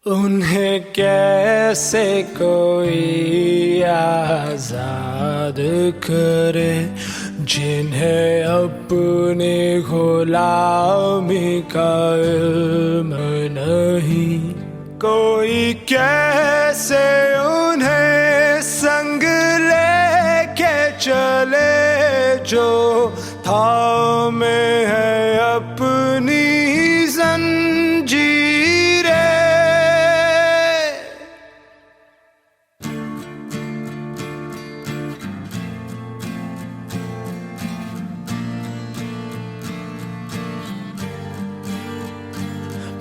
उन्हें कैसे कोई आजाद करे जिन्हें अपने गुलामी का इल्म नहीं। कोई कैसे उन्हें संग लेके चले जो थामे है अपनी जंजीरें।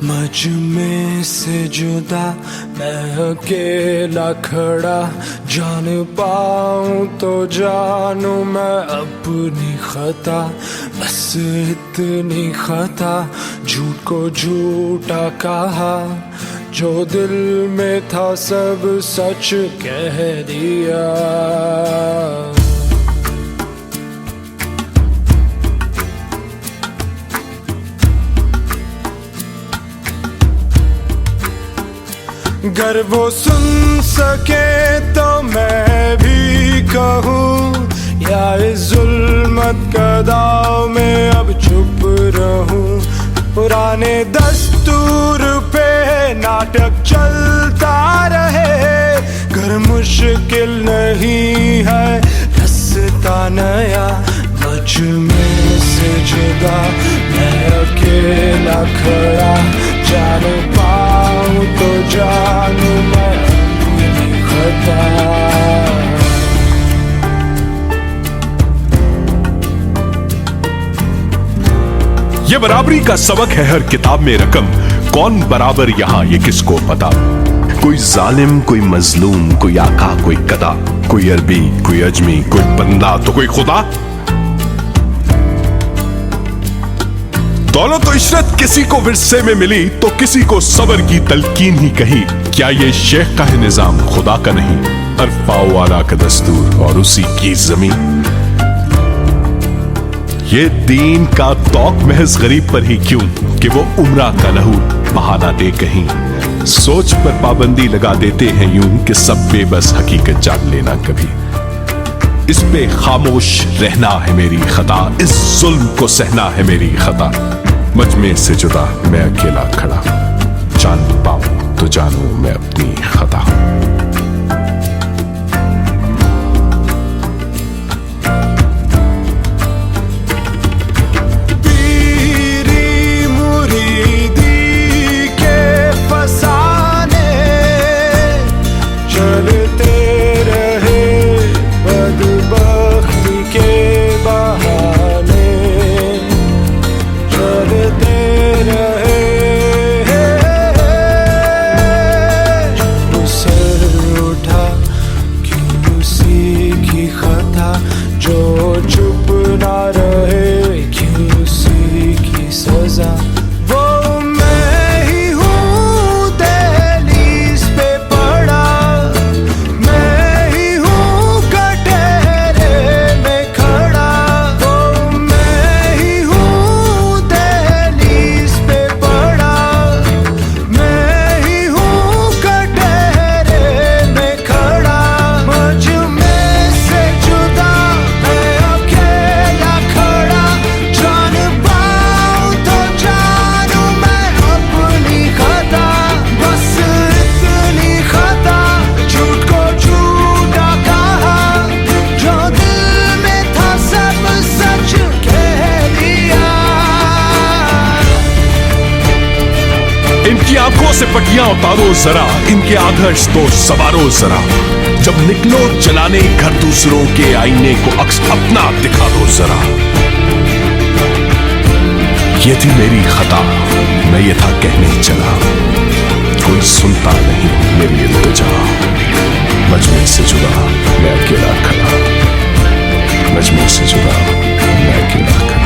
मजमे से जुदा मैं अकेला खड़ा, जान पाऊं तो जानूं मैं अपनी खता। बस इतनी खता, झूठ को झूठा कहा, जो दिल में था सब सच कह दिया। गर वो सुन सके तो मैं भी कहूँ, या इस जुल्मत कदाव में अब चुप रहूं। पुराने दस्तूर पे नाटक चलता रहे, घर मुश्किल नहीं है रास्ता नया। मुझ में से जुदा मैं अकेला खड़ा, जान पाऊं तो जानूं मैं अपनी खता। ये बराबरी का सबक है हर किताब में रकम, कौन बराबर यहाँ ये किसको पता। कोई जालिम कोई मजलूम, कोई आका कोई कदा, कोई अरबी कोई अजमी, कोई बंदा तो कोई खुदा। दौलत तो इशरत किसी को विरसे में मिली, तो किसी को सबर की तलकीन ही कही। क्या ये शेख का है निजाम खुदा का नहीं, अरफा वाला का दस्तूर और उसी की जमीन। ये दीन का तौक महज गरीब पर ही क्यों, कि वो उम्रा का लहू बहाना दे कहीं। सोच पर पाबंदी लगा देते हैं यूं कि सब बेबस हकीकत जान लेना कभी। इस पे खामोश रहना है मेरी खता, इस जुल्म को सहना है मेरी खता। मजमे से जुदा मैं अकेला खड़ा, जान पाऊं तो जानूं मैं अपनी खता। इनकी आंखों से पटियां उतारो जरा, इनके आदर्श तो सवारो जरा। जब निकलो जलाने घर दूसरों के आईने को अक्स अपना दिखा दो जरा। ये थी मेरी खता, मैं ये था कहने चला, कोई सुनता नहीं मेरी इल्तिजा। मजमे से जुदा मैं अकेला खड़ा, मजमे से जुदा मैं अकेला खड़ा।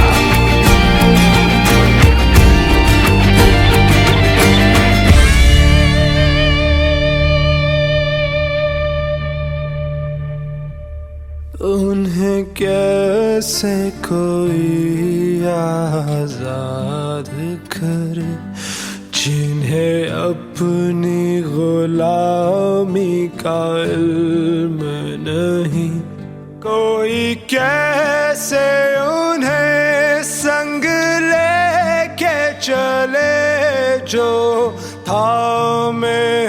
उन्हें कैसे कोई आजाद करे जिन्हें जिन्हें अपनी गुलामी का इल्म नहीं, कोई कैसे उन्हें संग लेके चले जो थामे